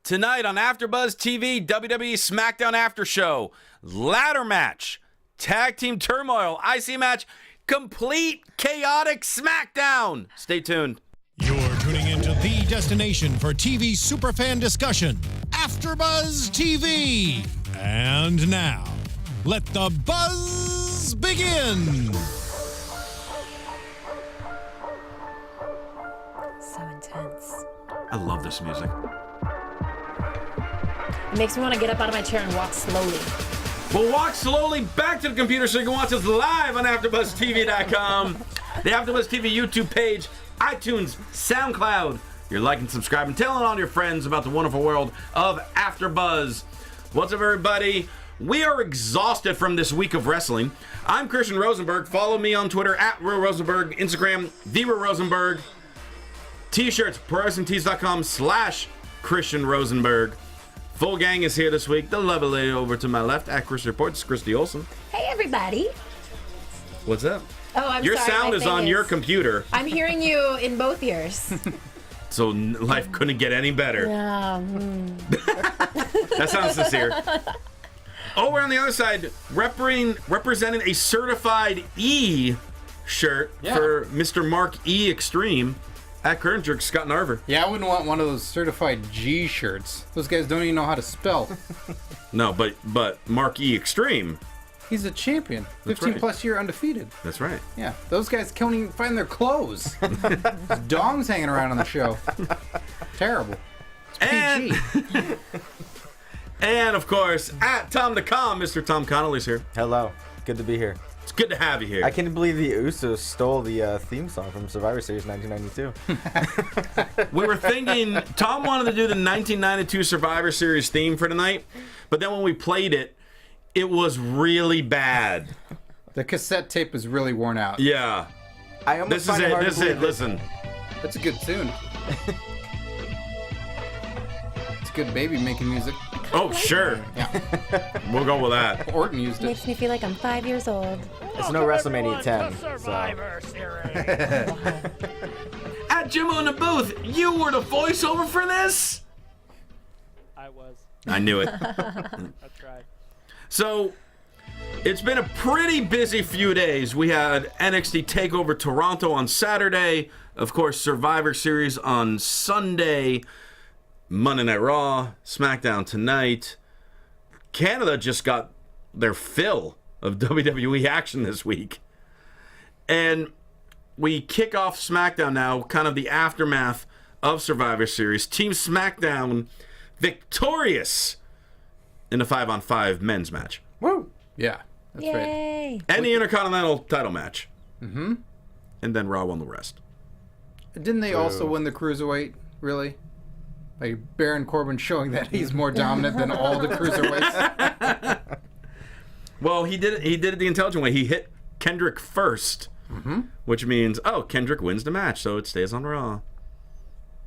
Tonight on AfterBuzz TV, WWE SmackDown After Show, ladder match, tag team turmoil, IC match, complete chaotic SmackDown. Stay tuned. You're tuning into the destination for TV superfan discussion, AfterBuzz TV. And now, let the buzz begin. So intense. I love this music. It makes me want to get up out of my chair and walk slowly. We'll walk slowly back to the computer so you can watch us live on AfterBuzzTV.com, the AfterBuzz TV YouTube page, iTunes, SoundCloud. You're liking, subscribing, telling all your friends about the wonderful world of AfterBuzz. What's up, everybody? We are exhausted from this week of wrestling. I'm Christian Rosenberg. Follow me on Twitter at Real Rosenberg, Instagram, The Real Rosenberg. T-shirts, ProWrestlingTees.com/Christian Rosenberg. Full gang is here this week. The lovely lady over to my left at Chris Reports, Christy Olson. Hey, everybody. What's up? Oh, I'm your sorry. Your sound my is thing on your computer. I'm hearing you in both ears. So life couldn't get any better. That sounds sincere. Over on the other side, representing a certified E shirt for Mr. Mark E Extreme. At Current Jerk, Scott Narver. Yeah, I wouldn't want one of those certified G shirts. Those guys don't even know how to spell. No, but Mark E Extreme. He's a champion. 15 plus year undefeated. That's right. Yeah, those guys can't even find their clothes. Dongs hanging around on the show. Terrible. It's PG. And of course, at Tom the Com, Mr. Tom Connolly's here. Hello. Good to be here. It's good to have you here. I can't believe the Usos stole the theme song from Survivor Series 1992. We were thinking, Tom wanted to do the 1992 Survivor Series theme for tonight, but then when we played it, it was really bad. The cassette tape is really worn out. Yeah. I almost This is it. This is it. Listen. That's a good tune. It's a good baby making music. Oh, sure. Yeah. We'll go with that. Orton used it. Makes me feel like I'm 5 years old. It's no WrestleMania 10. Survivor Series. At Jimmo in the booth, you were the voiceover for this? I was. I knew it. I tried. So, it's been a pretty busy few days. We had NXT TakeOver Toronto on Saturday. Of course, Survivor Series on Sunday. Monday Night Raw, SmackDown tonight. Canada just got their fill of WWE action this week. And we kick off SmackDown now, kind of the aftermath of Survivor Series. Team SmackDown victorious in the 5-on-5 men's match. Woo! Yeah, that's right. Yay. And the Intercontinental title match. Mm-hmm. And then Raw won the rest. Didn't they also win the Cruiserweight, really? Like Baron Corbin showing that he's more dominant than all the Cruiserweights. Well, he did it the intelligent way. He hit Kendrick first, which means, Kendrick wins the match, so it stays on Raw.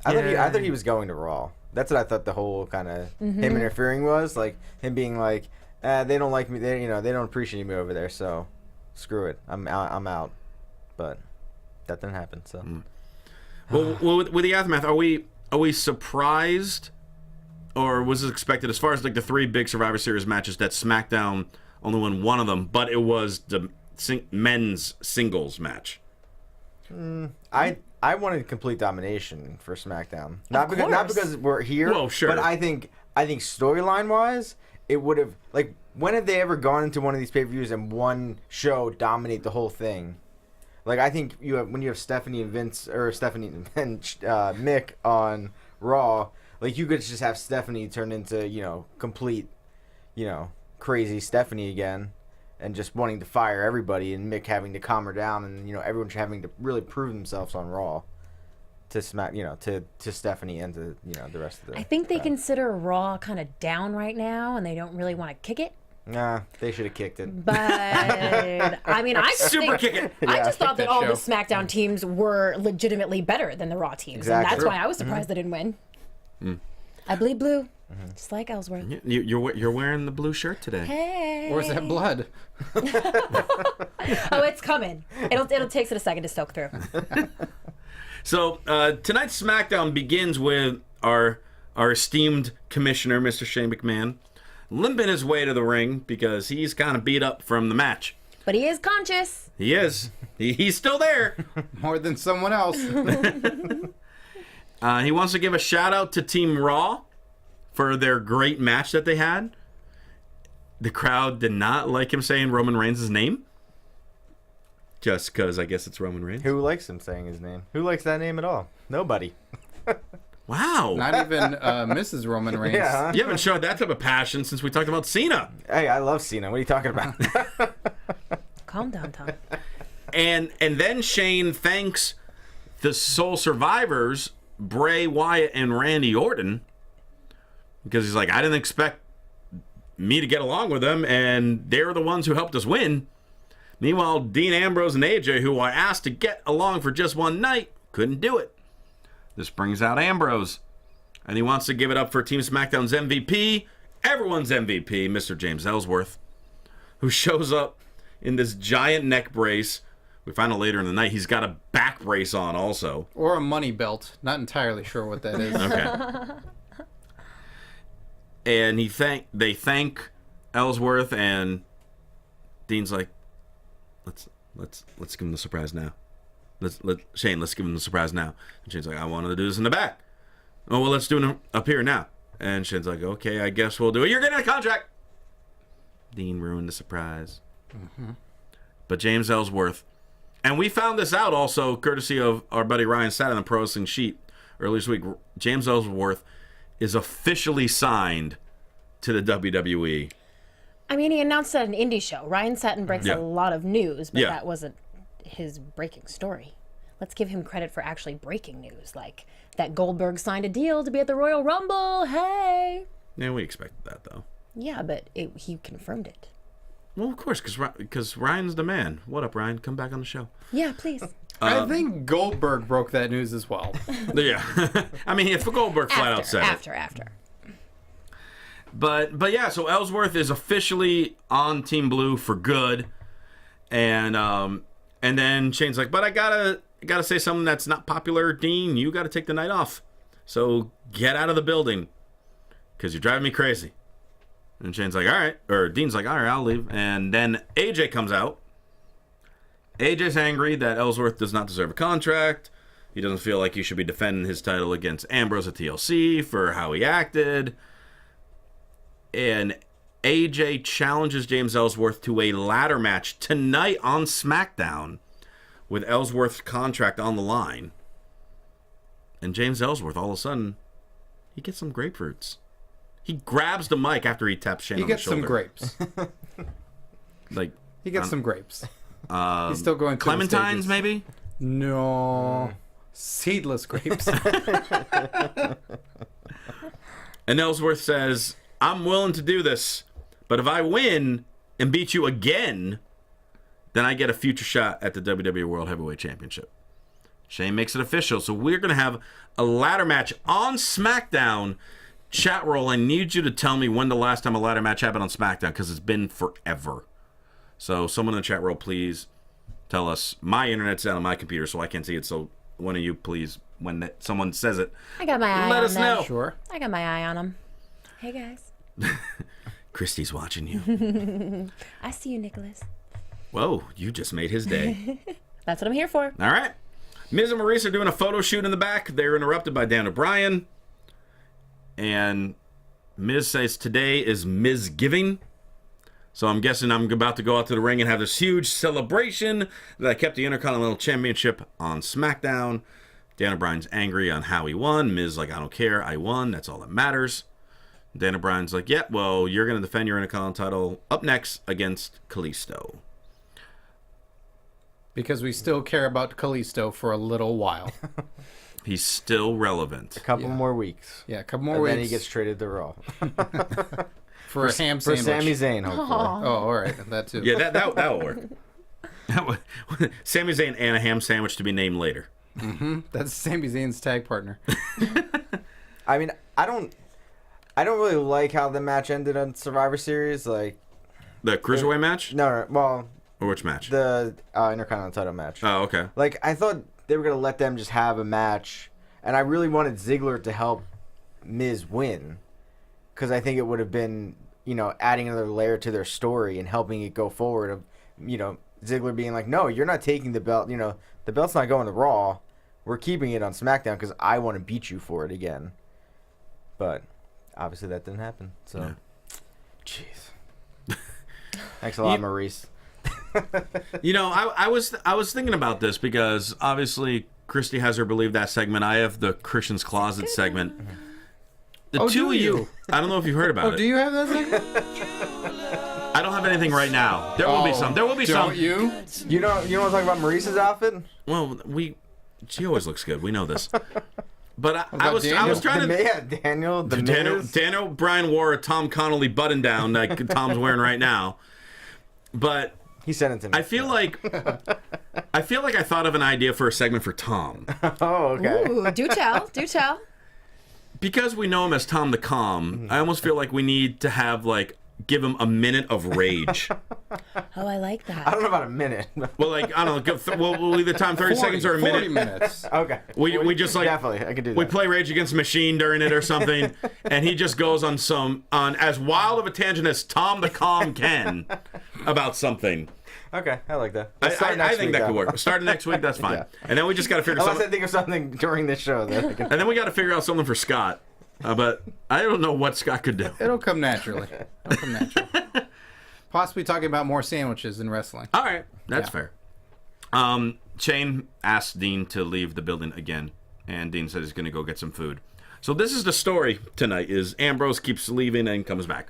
I thought he was going to Raw. That's what I thought the whole kind of him interfering was. Like, him being like, they don't like me. They don't appreciate me over there, so screw it. I'm out. But that didn't happen, so. Well, with the aftermath, are we surprised, or was it expected, as far as like the three big Survivor Series matches, that SmackDown only won one of them, but it was the men's singles match? I wanted complete domination for SmackDown. Not because we're here. Well, sure. But I think storyline wise, it would have, like, when have they ever gone into one of these pay-per-views and one show dominate the whole thing? Like, I think when you have Stephanie and Mick on Raw, like, you could just have Stephanie turn into, complete, crazy Stephanie again, and just wanting to fire everybody, and Mick having to calm her down, and, everyone having to really prove themselves on Raw to to Stephanie and to, the rest of the. I think they consider Raw kind of down right now, and they don't really want to kick it. Nah, they should have kicked it. But I mean, I just Super kick it. I just thought that all show. the SmackDown teams were legitimately better than the Raw teams, Exactly. and that's why I was surprised they didn't win. I bleed blue, just like Ellsworth. You're wearing the blue shirt today. Hey. Where's that blood? Oh, it's coming. It'll take it a second to soak through. So tonight's SmackDown begins with our our esteemed commissioner, Mr. Shane McMahon, limping his way to the ring because he's kind of beat up from the match. But he is conscious. He is. He's still there. More than someone else. He wants to give a shout out to Team Raw for their great match that they had. The crowd did not like him saying Roman Reigns' name. Just because I guess it's Roman Reigns. Who likes him saying his name? Who likes that name at all? Nobody. Wow. Not even Mrs. Roman Reigns. Yeah. You haven't showed that type of passion since we talked about Cena. Hey, I love Cena. What are you talking about? Calm down, Tom. And then Shane thanks the sole survivors, Bray Wyatt and Randy Orton, because he's like, I didn't expect me to get along with them, and they're the ones who helped us win. Meanwhile, Dean Ambrose and AJ, who I asked to get along for just one night, couldn't do it. This brings out Ambrose, and he wants to give it up for Team SmackDown's MVP, everyone's MVP, Mr. James Ellsworth, who shows up in this giant neck brace. We find out later in the night he's got a back brace on also. Or a money belt. Not entirely sure what that is. Okay. And they thank Ellsworth, and Dean's like, let's give him the surprise now. Let's give him the surprise now. And Shane's like, I wanted to do this in the back. Oh well, let's do it up here now. And Shane's like, okay, I guess we'll do it. You're getting a contract. Dean ruined the surprise. Mm-hmm. But James Ellsworth, and we found this out also courtesy of our buddy Ryan Satin on the Pro Wrestling Sheet earlier this week. James Ellsworth is officially signed to the WWE. I mean, he announced it at an indie show. Ryan Satin breaks Yeah. a lot of news, but Yeah. that wasn't his breaking story. Let's give him credit for actually breaking news, like that Goldberg signed a deal to be at the Royal Rumble. Hey. Yeah, we expected that though. Yeah, but he confirmed it. Well, of course, because Ryan's the man. What up, Ryan? Come back on the show. Yeah, please. I think Goldberg broke that news as well. Yeah. I mean, if Goldberg flat out said it. After. But yeah, so Ellsworth is officially on Team Blue for good. And then Shane's like, but I gotta say something that's not popular, Dean. You gotta take the night off. So get out of the building. Because you're driving me crazy. And Shane's like, all right. Or Dean's like, all right, I'll leave. And then AJ comes out. AJ's angry that Ellsworth does not deserve a contract. He doesn't feel like he should be defending his title against Ambrose at TLC for how he acted. And AJ challenges James Ellsworth to a ladder match tonight on SmackDown with Ellsworth's contract on the line. And James Ellsworth, all of a sudden, he gets some grapefruits. He grabs the mic after he taps Shane He on the gets shoulder. some grapes. Like He gets some grapes. He's still going through the clementines, stages. maybe? No. Seedless grapes. And Ellsworth says, I'm willing to do this, but if I win and beat you again, then I get a future shot at the WWE World Heavyweight Championship. Shane makes it official, so we're going to have a ladder match on SmackDown. Chat roll, I need you to tell me when the last time a ladder match happened on SmackDown, because it's been forever. So someone in the chat roll, please tell us. My internet's down on my computer, so I can't see it. So one of you, please, when someone says it, I got my eye let on us them. know. Sure. I got my eye on him. Hey, guys. Christy's watching you. I see you, Nicholas. Whoa, you just made his day. That's what I'm here for. All right. Miz and Maurice are doing a photo shoot in the back. They're interrupted by Dan O'Brien. And Miz says today is Miz Giving. So I'm guessing I'm about to go out to the ring and have this huge celebration that I kept the Intercontinental Championship on SmackDown. Dan O'Brien's angry on how he won. Miz like, I don't care. I won. That's all that matters. Dan O'Brien's like, yeah, well, you're going to defend your Intercontinental title up next against Kalisto. Because we still care about Kalisto for a little while. He's still relevant. A couple more weeks. Yeah, a couple more And weeks. then he gets traded to Raw. for a ham For sandwich. Sami Zayn, hopefully. Oh, all right. That too. Yeah, that'll work. Sami Zayn and a ham sandwich to be named later. That's Sami Zayn's tag partner. I mean, I don't really like how the match ended on Survivor Series. Like, The Cruiserweight match? no, well, Or which match? the Intercontinental title match. Oh, okay. Like, I thought they were going to let them just have a match, and I really wanted Ziggler to help Miz win, because I think it would have been, adding another layer to their story and helping it go forward. Of, Ziggler being like, no, you're not taking the belt. The belt's not going to Raw. We're keeping it on SmackDown because I want to beat you for it again. But obviously that didn't happen. So, jeez. Thanks a lot, Maurice. I was thinking about this because obviously Christy has her Believe That segment. I have the Christian's Closet segment. The two of you, I don't know if you've heard about it. Do you have that segment? I don't have anything right now. There will be some. There will be some. Don't you? You don't want to talk about Maurice's outfit? Well, she always looks good. We know this. But I was trying to. Yeah, Daniel. Daniel Bryan wore a Tom Connolly button down like Tom's wearing right now. But he sent it to me. I feel like I thought of an idea for a segment for Tom. Oh, okay. Ooh, do tell. Do tell. Because we know him as Tom the Calm, I almost feel like we need to have give him a minute of rage. Oh, I like that. I don't know about a minute. Well, I don't know. We'll either time 30 seconds or a 40 minute. minutes. Okay. We just definitely I could do that. We play Rage Against the Machine during it or something, and he just goes on as wild of a tangent as Tom the Calm can about something. Okay, I like that. I think that could work. Starting next week, that's fine. Yeah. And then we just got to figure Unless something. I think of something during this show. And then we got to figure out something for Scott. But I don't know what Scott could do. It'll come naturally. Possibly talking about more sandwiches in wrestling. All right, that's fair. Shane asked Dean to leave the building again, and Dean said he's going to go get some food. So this is the story tonight: is Ambrose keeps leaving and comes back,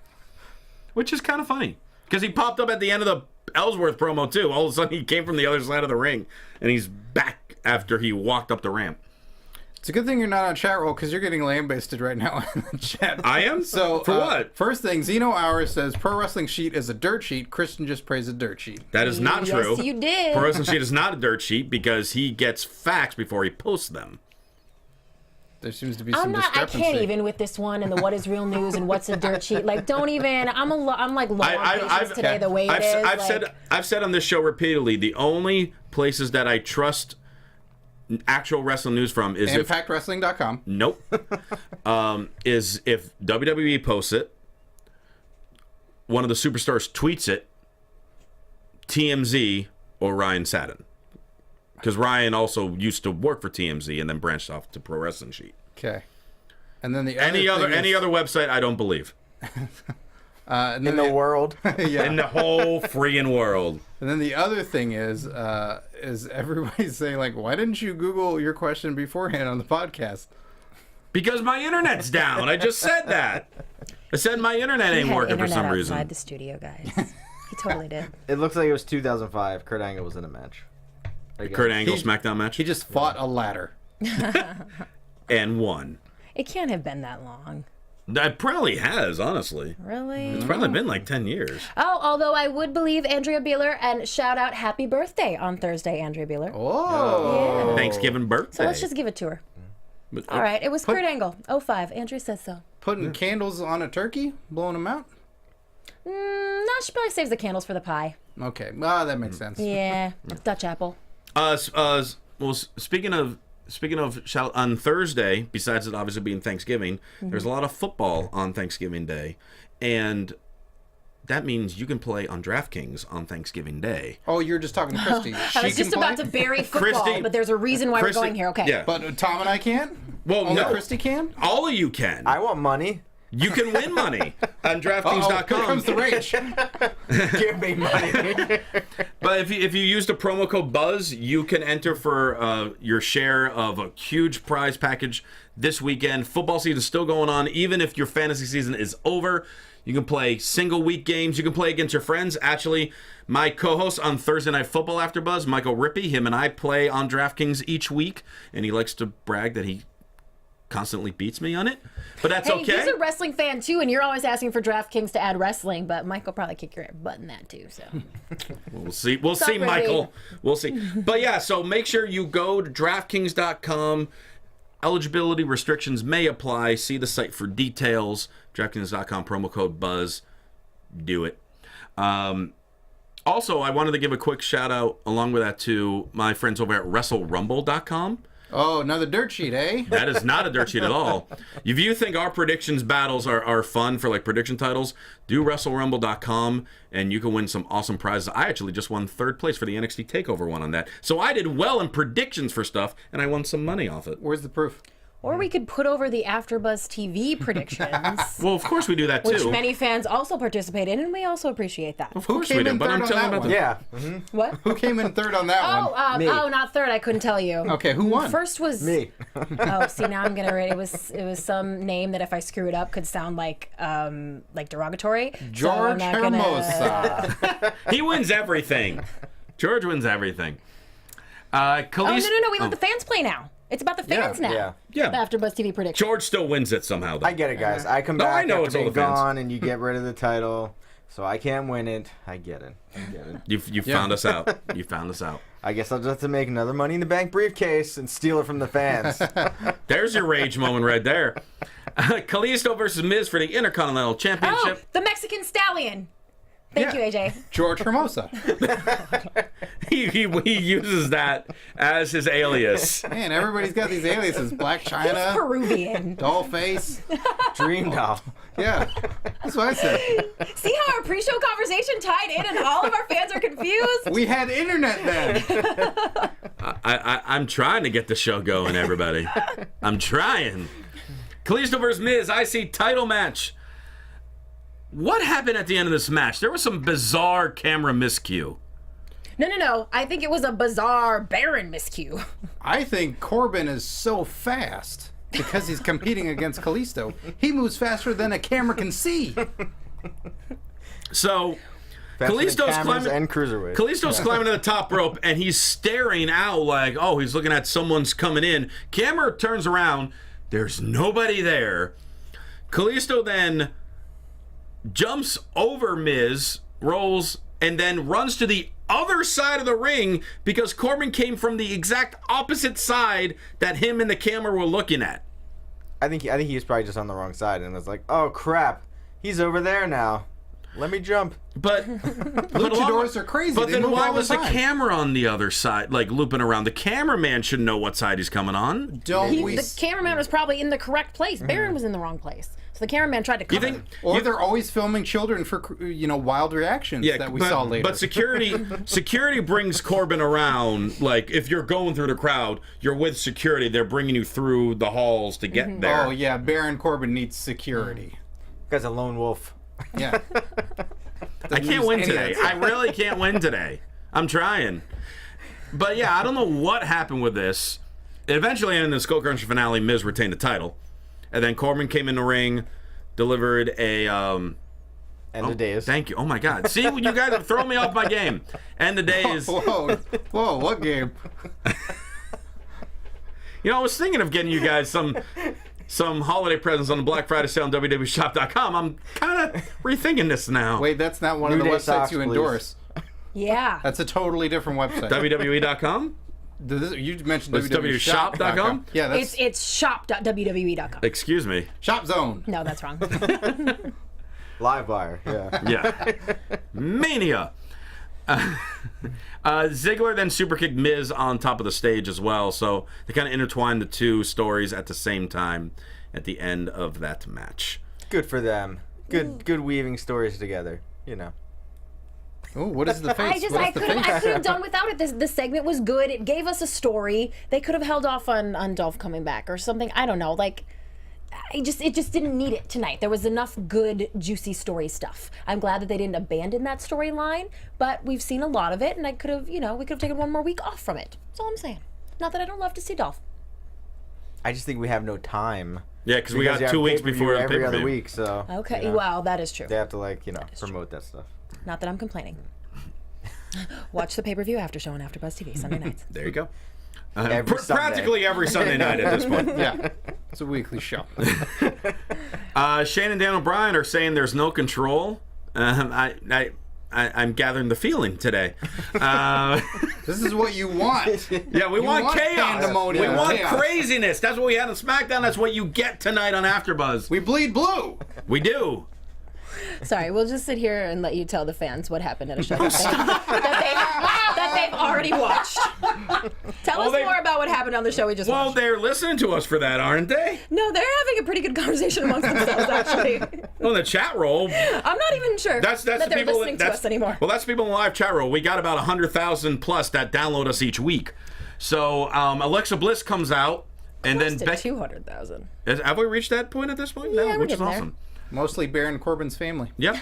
which is kind of funny because he popped up at the end of the Ellsworth promo too. All of a sudden, he came from the other side of the ring, and he's back after he walked up the ramp. It's a good thing you're not on chat roll because you're getting lambasted right now in the chat. I am? So For what? First thing, Zeno Hour says Pro Wrestling Sheet is a dirt sheet. Christian just praised a dirt sheet. That is not true. Yes, you did. Pro Wrestling Sheet is not a dirt sheet because he gets facts before he posts them. There seems to be I some discrepancy. can't even with this one and the what is real news and what's a dirt sheet. Don't even. I'm like low on patience today the way it is. I've said on this show repeatedly, the only places that I trust actual wrestling news from is ImpactWrestling.com. Nope. Is if WWE posts it, one of the superstars tweets it, TMZ, or Ryan Satin. Because Ryan also used to work for TMZ and then branched off to Pro Wrestling Sheet. Okay. And then any other website, I don't believe. In the world. Yeah. In the whole freaking world. And then the other thing is everybody's saying, why didn't you Google your question beforehand on the podcast? Because my internet's down. I just said that. I said my internet ain't working for some reason. Outside the studio, guys. He totally did. It looks like it was 2005. Kurt Angle was in a match. Kurt Angle SmackDown match? He just fought a ladder. And won. It can't have been that long. That probably has, honestly. Really? It's probably been 10 years. Oh, although I would believe Andrea Beeler and shout out happy birthday on Thursday, Andrea Beeler. Oh. Yeah. Thanksgiving birthday. So let's just give it to her. All right, it was Kurt Angle, 05. Andrea says so. Putting candles on a turkey? Blowing them out? No, she probably saves the candles for the pie. Okay. That makes sense. Yeah, Dutch apple. Well, speaking of shout on Thursday, besides it obviously being Thanksgiving, there's a lot of football on Thanksgiving Day, and that means you can play on DraftKings on Thanksgiving Day. Oh, you're just talking to Christy. I was just about to bury football, Christy- but there's a reason why Christy- we're going here. Okay. Yeah. But Tom and I can't? Well, Only no. Christy can? All of you can. I want money. You can win money on Here DraftKings.com. comes the rage. Give me money. But if you use the promo code BUZZ, you can enter for your share of a huge prize package this weekend. Football season is still going on. Even if your fantasy season is over, you can play single week games. You can play against your friends. Actually, my co-host on Thursday Night Football AfterBuzz, Michael Rippey, him and I play on DraftKings each week, and he likes to brag that he constantly beats me on it, but that's Hey, okay. he's a wrestling fan too, and you're always asking for DraftKings to add wrestling, but Mike will probably kick your butt in that too. So We'll see. We'll Stop see, ready. Michael. We'll see. But yeah, so make sure you go to DraftKings.com. Eligibility restrictions may apply. See the site for details. DraftKings.com, promo code BUZZ. Do it. Also, I wanted to give a quick shout out along with that to my friends over at WrestleRumble.com. Oh, another dirt sheet, eh? That is not a dirt sheet at all. If you think our predictions battles are fun for like prediction titles, do WrestleRumble.com and you can win some awesome prizes. I actually just won 3rd place for the NXT TakeOver one on that. So I did well in predictions for stuff and I won some money off it. Where's the proof? Or we could put over the AfterBuzz TV predictions, Well, of course we do that which too. many fans also participate in, and we also appreciate that. Of course came we do, in but I'm third on telling that about one? the... Yeah. What? Who came in third on that one? Me. Not third. I couldn't tell you. Okay, who won? First was Me. Oh, see, now I'm gonna read. It was some name that if I screw it up could sound like derogatory. So I'm George not gonna- Hermosa. He wins everything. George wins everything. Khalees... Oh no! We let the fans play now. It's about the fans now. Yeah. Yeah. The AfterBuzz TV prediction. George still wins it somehow, though. I get it, guys. I come No, back I know after it's all being the fans. gone, and you get rid of the title, so I can't win it. I get it. You found us out. You found us out. I guess I'll just have to make another Money in the Bank briefcase and steal it from the fans. There's your rage moment right there. Kalisto versus Miz for the Intercontinental Oh, Championship. the Mexican Stallion. Thank you, AJ. George Hermosa. He uses that as his alias. Man, everybody's got these aliases. Black China, Peruvian. Dollface. Dream doll. Yeah, that's what I said. See how our pre-show conversation tied in, and all of our fans are confused. We had internet then. I'm trying to get the show going, everybody. I'm trying. Kalisto versus Miz, IC title match. What happened at the end of this match? There was some bizarre camera miscue. No. I think it was a bizarre Baron miscue. I think Corbin is so fast because he's competing against Kalisto. He moves faster than a camera can see. So, Faster than Kalisto's cameras climbing. and cruiserweight. Kalisto's climbing to the top rope and he's staring out like, oh, he's looking at someone's coming in. Camera turns around. There's nobody there. Kalisto then jumps over Miz, rolls, and then runs to the other side of the ring because Corbin came from the exact opposite side that him and the camera were looking at. I think he was probably just on the wrong side and was like, "Oh crap, he's over there now. Let me jump." But Luchadors are crazy. But They then move why all the was the time. camera on the other side, like looping around? The cameraman should know what side he's coming on. Don't we? The cameraman was probably in the correct place. Baron was in the wrong place. So the cameraman tried to You cover think? him. Or they're always filming children for wild reactions that we saw later. But security brings Corbin around. Like if you're going through the crowd, you're with security. They're bringing you through the halls to get there. Oh yeah, Baron Corbin needs security. Guy's a lone wolf. Yeah. I can't win today. I really can't win today. I'm trying. But yeah, I don't know what happened with this. It eventually ended in the Skull Crusher finale. Miz retained the title. And then Corbin came in the ring, delivered a... End of days. Thank you. Oh my God. See, you guys have thrown me off my game. End of days. Whoa, what game? You know, I was thinking of getting you guys some holiday presents on the Black Friday sale on WWEshop.com. I'm kind of rethinking this now. Wait, that's not one of New the Day websites socks, you please. endorse. Yeah. That's a totally different website. WWE.com? You mentioned It's WWEshop.com? Yeah, that's It's shop.wwe.com. Excuse me. Shop Zone. No, that's wrong. Livewire. Yeah. Yeah. Mania. Ziggler then superkicked Miz on top of the stage as well, so they kind of intertwined the two stories at the same time at the end of that match. Good for them. Good weaving stories together. You know. Oh, what is the face? I could have done without it. The segment was good. It gave us a story. They could have held off on Dolph coming back or something. I don't know. Like, it just didn't need it tonight. There was enough good, juicy story stuff. I'm glad that they didn't abandon that storyline, but we've seen a lot of it, and we could have taken one more week off from it. That's all I'm saying. Not that I don't love to see Dolph. I just think we have no time. Yeah, because we got you have 2 weeks pay-per-view before every other pay-per-view. week, so Okay, you know, well, that is true. they have to promote that stuff. Not that I'm complaining. Watch the pay-per-view after show on AfterBuzz TV Sunday nights. There you go. Every Sunday. Practically every Sunday night at this point. Yeah, it's a weekly show. Shane and Dan O'Brien are saying there's no control. I'm gathering the feeling today. This is what you want. Yeah, we want chaos. Pandemonium. We want Chaos. craziness. That's what we had on SmackDown. That's what you get tonight on AfterBuzz. We bleed blue. We do. Sorry, we'll just sit here and let you tell the fans what happened at a show that they I've already watched. Tell us more about what happened on the show we just Well, watched. they're listening to us for that, aren't they? No, they're having a pretty good conversation amongst themselves, actually. On the chat roll. I'm not even sure That's that the they're people listening to us anymore. Well, that's the people in the live chat roll. We got about 100,000 plus that download us each week. So Alexa Bliss comes out, and then Close to 200,000. Have we reached that point at this point? Yeah, No, we're which is getting there. awesome. Mostly Baron Corbin's family. Yep.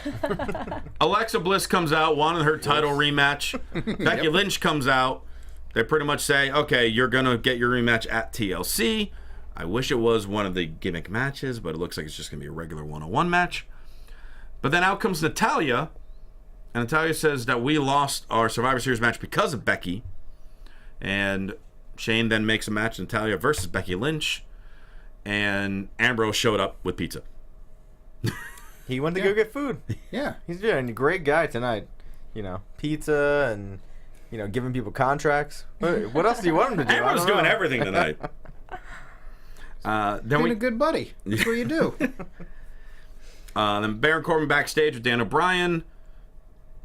Alexa Bliss comes out, wanting her title rematch. Becky Lynch comes out. They pretty much say, okay, you're going to get your rematch at TLC. I wish it was one of the gimmick matches, but it looks like it's just going to be a regular one-on-one match. But then out comes Natalya, and Natalya says that we lost our Survivor Series match because of Becky. And Shane then makes a match, Natalya versus Becky Lynch, and Ambrose showed up with pizza. He went to go get food. Yeah. He's doing a great guy tonight. You know, pizza and, you know, giving people contracts. What else do you want him to do? Ambrose doing everything tonight. Then Being a good buddy. That's what you do. Then Baron Corbin backstage with Dan O'Brien.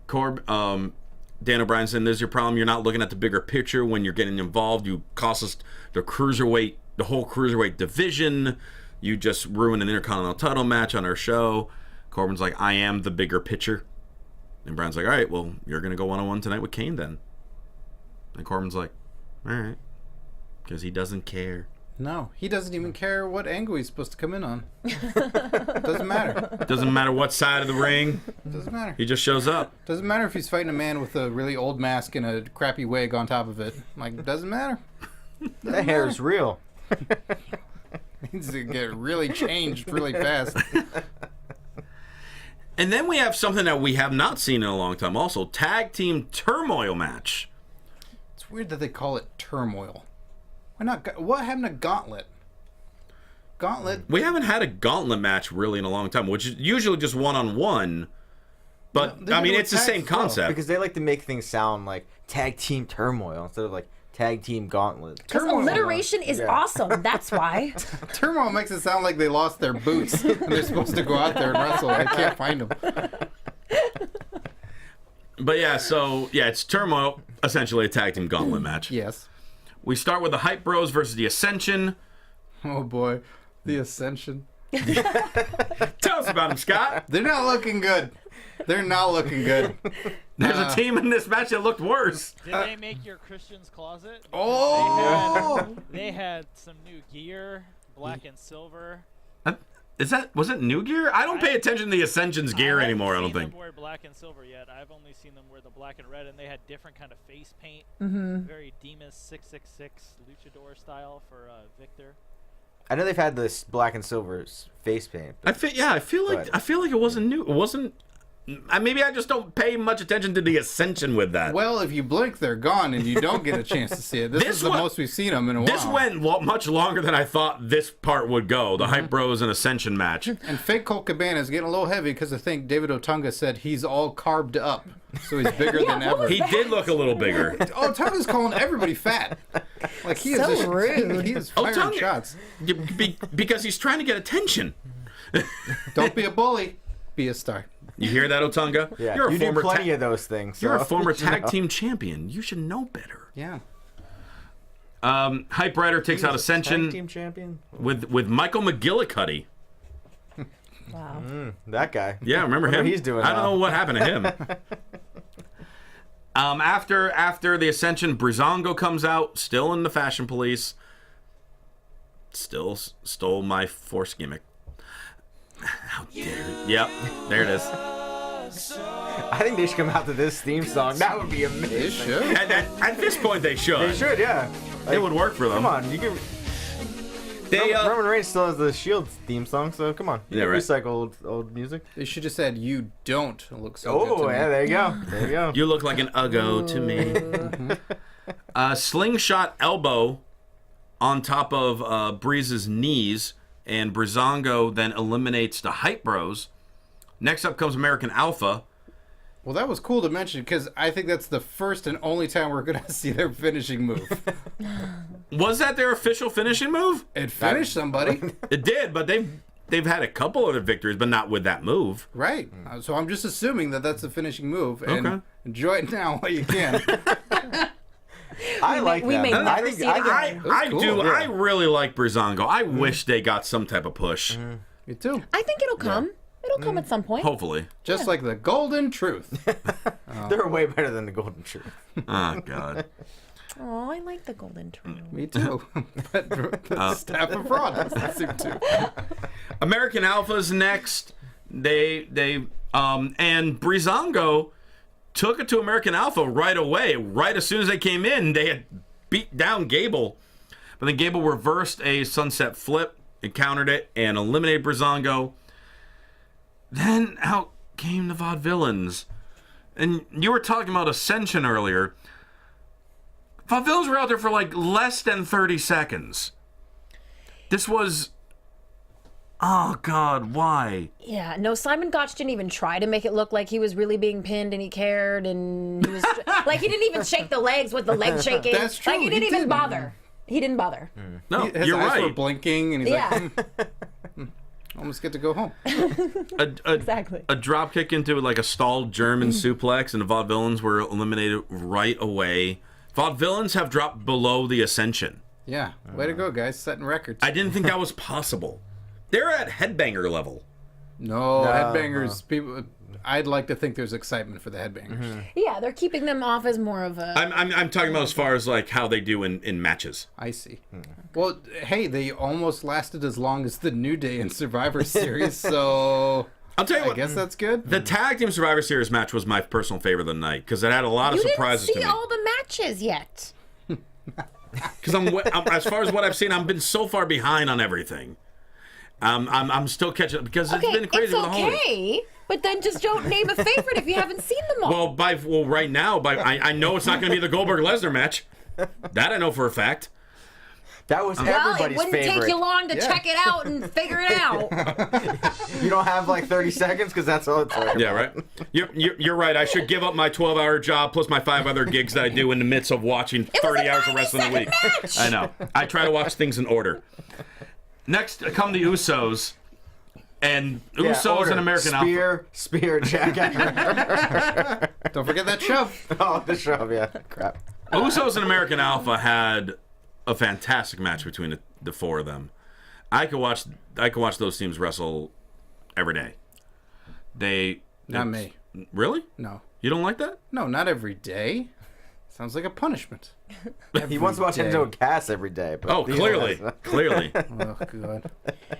Dan O'Brien saying, "This is your problem. You're not looking at the bigger picture when you're getting involved. You cost us the whole cruiserweight division. You just ruined an Intercontinental title match on our show." Corbin's like, "I am the bigger picture." And Bryan's like, "All right, well, you're gonna go one-on-one tonight with Kane then." And Corbin's like, "All right," because he doesn't care. No, he doesn't even care what angle he's supposed to come in on. Doesn't matter. Doesn't matter what side of the ring. Doesn't matter. He just shows up. Doesn't matter if he's fighting a man with a really old mask and a crappy wig on top of it. Like, doesn't matter. That hair is real. Needs to get really changed really fast. And then we have something that we have not seen in a long time. Also, tag team turmoil match. It's weird that they call it turmoil. Why not? What happened to Gauntlet? Gauntlet. We haven't had a gauntlet match really in a long time, which is usually just one-on-one. But, No, I mean, they it's the do same tags as well, concept. Because they like to make things sound like tag team turmoil instead of like tag team gauntlet. Because alliteration is awesome. That's why. Turmoil makes it sound like they lost their boots and they're supposed to go out there and wrestle and they can't find them. But yeah, it's turmoil, essentially a tag team gauntlet match. Yes. We start with the Hype Bros versus the Ascension. Oh boy. The Ascension. Tell us about them, Scott. They're not looking good. They're not looking good. There's a team in this match that looked worse. Did they make your Christian's closet? Oh! They had some new gear, black and silver. Was it new gear? I don't pay attention to the Ascension's gear anymore, I don't I haven't think. seen them wear black and silver yet. I've only seen them wear the black and red, and they had different kind of face paint. Very Demas 666 luchador style for Victor. I know they've had this black and silver face paint. I feel like it wasn't new. It wasn't. Maybe I just don't pay much attention to the Ascension with that. Well, if you blink, they're gone and you don't get a chance to see it. This is the most we've seen them in a while. This went much longer than I thought this part would go. The Hype Bros and Ascension match. And fake Colt Cabana is getting a little heavy because I think David Otunga said he's all carved up. So he's bigger than ever. He did look a little bigger. Otunga's calling everybody fat. Like he is So just, rude. He is firing Otunga- shots. Because he's trying to get attention. Don't be a bully. Be a star. You hear that, Otunga? Yeah, You're a you former do plenty of those things. You're a so former you should tag know. team champion. You should know better. Yeah. Hype Rider takes out Tag Ascension team champion. with Michael McGillicuddy. Wow. That guy. Yeah, remember Wonder him? what he's doing I don't now. know what happened to him. After the Ascension, Breezango comes out, still in the Fashion Police. Still stole my Force gimmick. How dare Yep, there it is. I think they should come out to this theme song. That would be amazing. They should. At this point, they should. They should, yeah. It would work for them. Come on, you can. They, Roman Reigns still has the Shield theme song, so come on. You Yeah, can right. recycle old music. They should have said, "You don't look so good to Oh, me." yeah, there you go. There you go. You look like an Uggo to me. Slingshot elbow on top of Breeze's knees, and Breezango then eliminates the Hype Bros. Next up comes American Alpha. Well, that was cool to mention because I think that's the first and only time we're going to see their finishing move. Was that their official finishing move? It finished somebody. It did, but they've had a couple other victories, but not with that move. Right. So I'm just assuming that that's the finishing move. And Okay. enjoy it now while you can. I like we that. may I never think- see it I- again. I cool, do. yeah. I really like Breezango. I wish they got some type of push. Me too. I think it'll come. It'll come at some point. Hopefully. Just like the golden truth. They're way better than the Golden Truth. Oh God. Oh, I like the golden trio. Me too. But the staff of Raw doesn't seem to. American Alpha's next. They and Breezango took it to American Alpha right away. Right as soon as they came in, they had beat down Gable. But then Gable reversed a sunset flip and countered it and eliminated Breezango. Then out came the Vaudevillains. And you were talking about Ascension earlier. Vaudevillains were out there for like less than 30 seconds. This was... Oh, God, why? Yeah, no, Simon Gotch didn't even try to make it look like he was really being pinned and he cared and he was like he didn't even shake the legs with the leg shaking. That's true, Like he didn't he even didn't. bother. He didn't bother. No, His you're eyes were right. blinking, and he's Yeah, like, almost get to go home. exactly. A drop kick into like a stalled German suplex, and the Vaudevillains were eliminated right away. Vaudevillains have dropped below the Ascension. Yeah, way to go, guys, setting records. I didn't think that was possible. They're at headbanger level. No, headbangers. People, I'd like to think there's excitement for the headbangers. Yeah, they're keeping them off as more of a. I'm talking about as far as like how they do in matches. I see. Well, hey, they almost lasted as long as the New Day in Survivor Series, so I'll tell you I what. guess that's good. The Tag Team Survivor Series match was my personal favorite of the night because it had a lot of You didn't surprises see to me. all the matches yet. Because I'm as far as what I've seen, I've been so far behind on everything. I'm still catching up because it's been crazy it's with the holiday. okay, but then just don't name a favorite if you haven't seen them all. Well, right now, I know it's not going to be the Goldberg Lesnar match. That I know for a fact. That was Well, it everybody's wouldn't favorite. take you long to check it out and figure it out. You don't have like 30 seconds because that's all it's like. Yeah, right. You're right. I should give up my 12-hour job plus my 5 other gigs that I do in the midst of watching It was 30 a hours of wrestling a week. 90-second match. I know. I try to watch things in order. Next come the Usos. And Yeah, Usos order. and American Alpha. Spear, jackhammer. Don't forget that shove. Oh, the shove, yeah. Crap. Usos and American Alpha had a fantastic match between the four of them. I could watch those teams wrestle every day. Not me. Really? No. You don't like that? No, not every day. Sounds like a punishment. He wants to watch day. Enzo and Cass every day. But Oh, clearly. Clearly. Oh, God.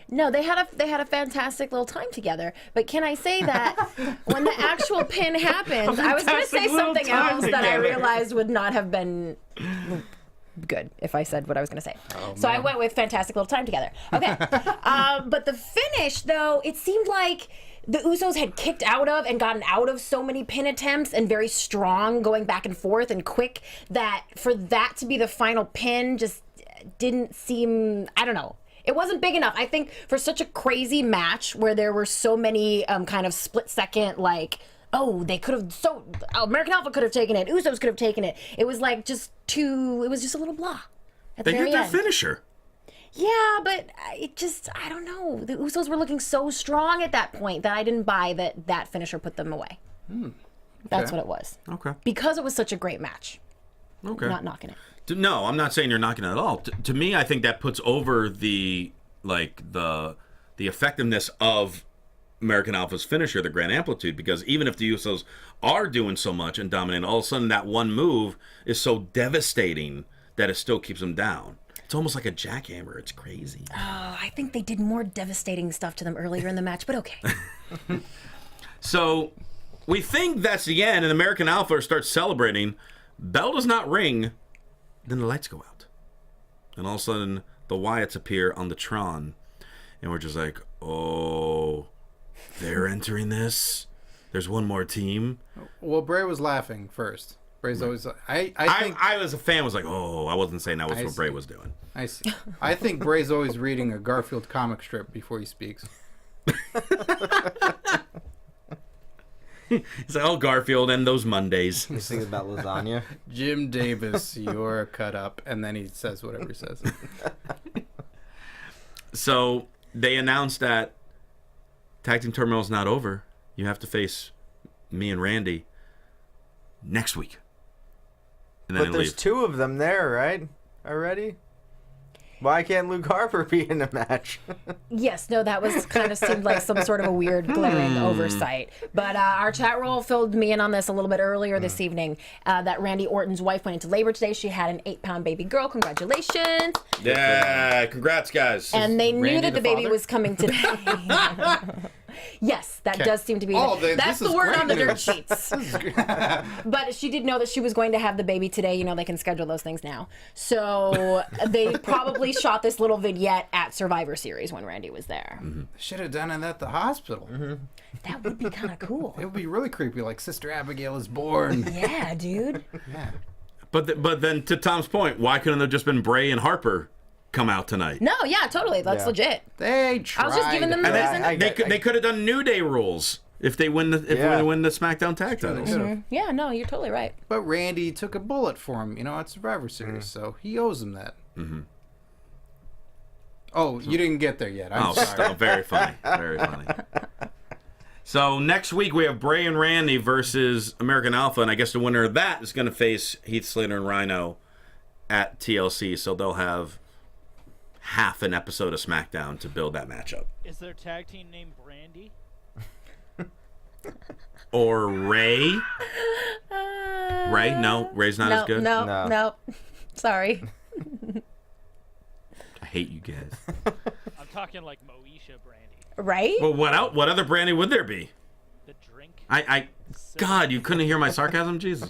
No, they had a fantastic little time together. But can I say that when the actual pin happened, I was going to say fantastic little something time else that I together. realized would not have been good if I said what I was going to say. So I went with fantastic little time together. Okay. But the finish, though, it seemed like the Usos had kicked out of and gotten out of so many pin attempts and very strong going back and forth and quick that for that to be the final pin just didn't seem, I don't know. It wasn't big enough. I think for such a crazy match where there were so many kind of split second, like, oh, they could have, American Alpha could have taken it, Usos could have taken it. It was like it was just a little blah at the They very did their end. finisher. Yeah, but I don't know. The Usos were looking so strong at that point that I didn't buy that finisher put them away. That's what it was. Okay. Because it was such a great match. Okay. I'm not knocking it. No, I'm not saying you're knocking it at all. To me, I think that puts over the effectiveness of American Alpha's finisher, the Grand Amplitude, because even if the Usos are doing so much and dominating, all of a sudden that one move is so devastating that it still keeps them down. It's almost like a jackhammer. It's crazy. Oh, I think they did more devastating stuff to them earlier in the match, but okay. So we think that's the end, and American Alpha starts celebrating. Bell does not ring. Then the lights go out. And all of a sudden, the Wyatts appear on the Tron. And we're just like, oh, they're entering this? There's one more team? Well, Bray was laughing first. Bray's always. I think. I as a fan, was like, oh, I wasn't saying that was I what Bray see. was doing. I see. I think Bray's always reading a Garfield comic strip before he speaks. He's like, oh, Garfield and those Mondays. He's thinking about lasagna. Jim Davis, you're cut up, and then he says whatever he says. So they announced that Tag Team Turmoil is not over. You have to face me and Randy next week. and then But there's leave. 2 of them there, right? Already? Why can't Luke Harper be in a match? Yes, no, that was kind of seemed like some sort of a weird glaring oversight. But our chat roll filled me in on this a little bit earlier this evening. That Randy Orton's wife went into labor today. She had an 8-pound baby girl. Congratulations. Yeah, congrats, guys. And they knew Randy that the the baby father? was coming today. Yes, that does seem to be. Oh, That's this the is word great on the dirt news. sheets. But she did know that she was going to have the baby today. You know, they can schedule those things now. So they probably shot this little vignette at Survivor Series when Randy was there. Should have done it at the hospital. That would be kind of cool. It would be really creepy, like Sister Abigail is born. Yeah, dude. Yeah. But then to Tom's point, why couldn't there just been Bray and Harper come out tonight? No, yeah, totally. That's Yeah. legit. They tried. I was just giving them the And reason. they could have done New Day rules if they win the Yeah. win the SmackDown tag titles. Yeah, no, you're totally right. But Randy took a bullet for him, at Survivor Series, so he owes him that. Oh, you didn't get there yet. I'm Oh, sorry. stop. Very funny. Very funny. So next week we have Bray and Randy versus American Alpha, and I guess the winner of that is going to face Heath Slater and Rhino at TLC. So they'll have half an episode of SmackDown to build that matchup. Is their tag team named Brandy? Or Ray? Ray? No, Ray's not as good. No. Sorry. I hate you guys. I'm talking like Moesha Brandy. Right? Well, what other Brandy would there be? The drink. God, you couldn't hear my sarcasm? Jesus.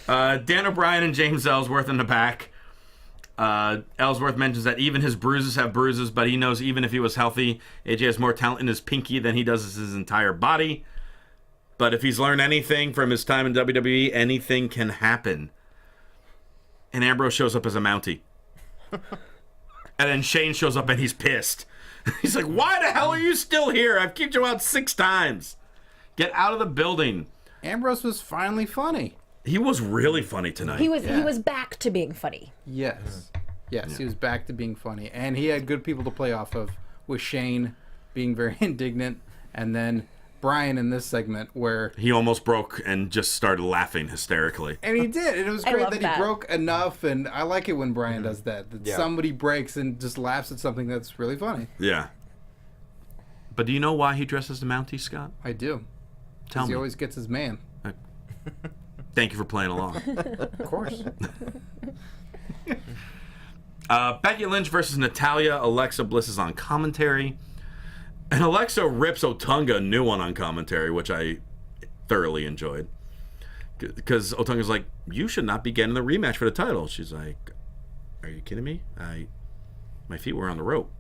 Dan O'Brien and James Ellsworth in the back. Ellsworth mentions that even his bruises have bruises, but he knows even if he was healthy, AJ has more talent in his pinky than he does his entire body. But if he's learned anything from his time in WWE, anything can happen. And Ambrose shows up as a Mountie. And then Shane shows up and he's pissed. He's like, why the hell are you still here? I've kicked you out 6 times. Get out of the building. Ambrose was finally funny. He was really funny tonight. He was back to being funny. Yes. Yes, he was back to being funny. And he had good people to play off of, with Shane being very indignant, and then Brian in this segment where... He almost broke and just started laughing hysterically. And he did. And it was I great love that that. he broke enough, and I like it when Brian does that. That Yeah. somebody breaks and just laughs at something that's really funny. Yeah. But do you know why he dresses the Mountie, Scott? I do. Tell 'Cause me. he always gets his man. Thank you for playing along. Of course. Becky Lynch versus Natalya. Alexa Bliss is on commentary. And Alexa rips Otunga a new one on commentary, which I thoroughly enjoyed. Because Otunga's like, you should not be getting the rematch for the title. She's like, are you kidding me? My feet were on the rope.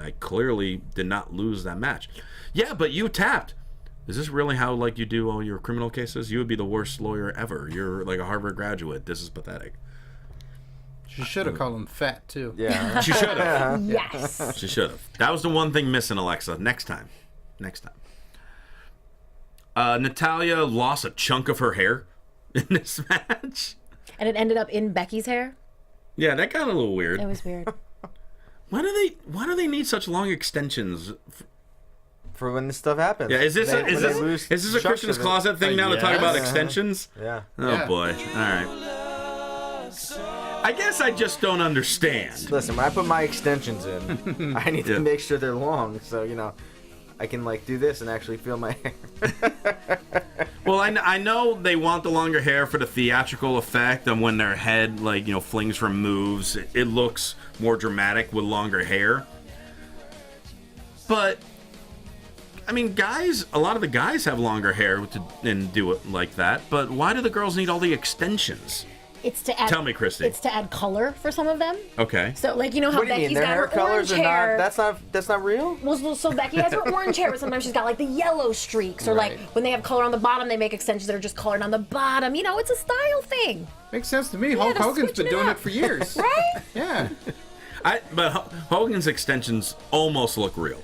I clearly did not lose that match. Yeah, but you tapped. Is this really how you do all your criminal cases? You would be the worst lawyer ever. You're like a Harvard graduate. This is pathetic. She should have called him fat, too. Yeah. She should have. Yes. She should have. That was the one thing missing, Alexa. Next time. Natalya lost a chunk of her hair in this match. And it ended up in Becky's hair. Yeah, that got a little weird. It was weird. Why do they need such long extensions? For when this stuff happens. Yeah, is this When they lose a chunks Christian's of it. Closet thing now to talk about extensions? Yeah. Oh Yeah. boy. All right. I guess I just don't understand. Listen, when I put my extensions in, I need Yeah. to make sure they're long, so I can do this and actually feel my hair. Well, I know they want the longer hair for the theatrical effect, and when their head flings from moves, it looks more dramatic with longer hair. But I mean, a lot of the guys have longer hair and do it like that. But why do the girls need all the extensions? It's to add. Tell me, Christy. It's to add color for some of them. Okay. So, you know how What do you Becky's mean? Their got hair her colors orange are hair. not. That's not real. Well, so Becky has her orange hair, but sometimes she's got the yellow streaks, or Right. when they have color on the bottom, they make extensions that are just colored on the bottom. It's a style thing, Makes sense to me. Hulk they're Hogan's been switching it doing up. it for years. right? Yeah. But Hogan's extensions almost look real.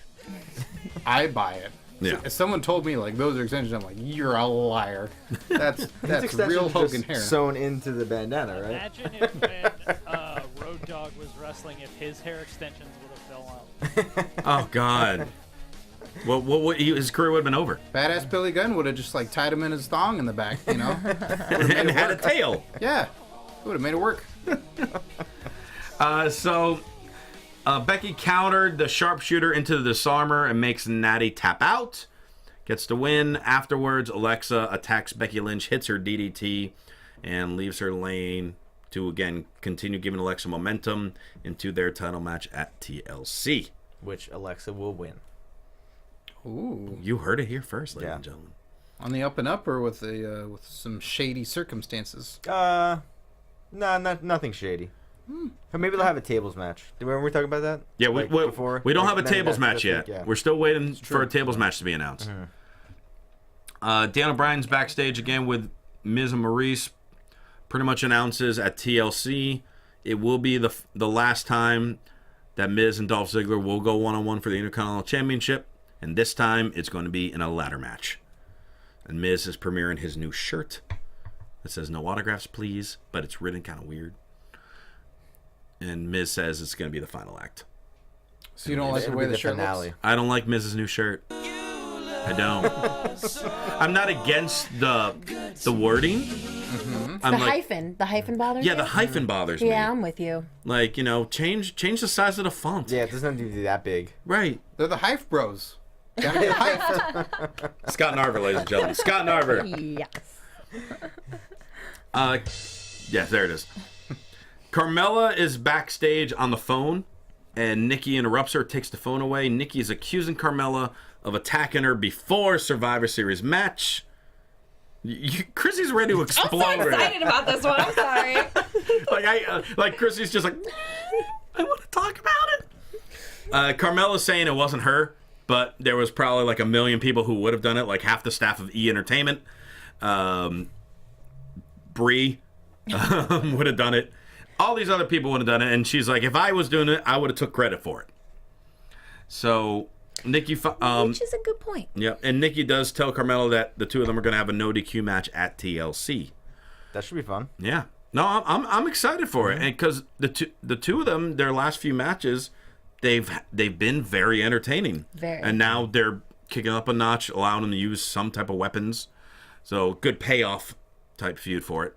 I buy it. Yeah. If someone told me those are extensions, I'm like, you're a liar. That's These extensions real Hogan just hair. sewn into the bandana, right? Imagine if when Road Dogg was wrestling, if his hair extensions would have fell out. Oh God. Well, his career would have been over. Badass Billy Gunn would have just like tied him in his thong in the back, you know? And had a tail. Yeah, would have made it work. So Becky countered the sharpshooter into the disarmer and makes Natty tap out. Gets the win. Afterwards, Alexa attacks Becky Lynch, hits her DDT, and leaves her lane to, again, continue giving Alexa momentum into their title match at TLC. Which Alexa will win. Ooh. You heard it here first, ladies and gentlemen. On the up and up, or with some shady circumstances? No, nothing shady. Or maybe they'll have a tables match. Remember we talking about that? Yeah, Like, we before? don't have a Then tables match that's yet. yeah. We're still waiting for a tables match to be announced. Dan O'Brien's backstage again with Miz and Maurice. Pretty much announces at TLC it will be the last time that Miz and Dolph Ziggler will go one-on-one for the Intercontinental Championship. And this time it's going to be in a ladder match. And Miz is premiering his new shirt that says "No autographs, please," but it's written kind of weird. And Miz says it's going to be the final act. So you don't like the way the shirt looks? I don't like Miz's new shirt. I don't. I'm not against the wording. Mm-hmm. I'm The like, hyphen bothers you? yeah, the hyphen bothers me. Yeah, I'm with you. Like, change the size of the font. Yeah, it doesn't have to be that big. Right. They're the Hype Bros. Gotta be hyped. Scott Narver, ladies and gentlemen. Scott Narver. Yes. Yes, there it is. Carmella is backstage on the phone, and Nikki interrupts her, takes the phone away. Nikki is accusing Carmella of attacking her before Survivor Series match. Chrissy's ready to explode. I'm so excited about this one. I'm sorry. like Chrissy's just like, I want to talk about it. Carmella's saying it wasn't her, but there was probably like 1 million people who would have done it, like half the staff of E! Entertainment. Bree would have done it. All these other people would have done it, and she's like, if I was doing it, I would have took credit for it. So Nikki, Which is a good point. yeah, and Nikki does tell Carmella that the two of them are going to have a no DQ match at TLC. That should be fun. Yeah, no, I'm excited for it, and because the two of them, their last few matches, they've been very entertaining. Very. And now they're kicking up a notch, allowing them to use some type of weapons. So good payoff type feud for it.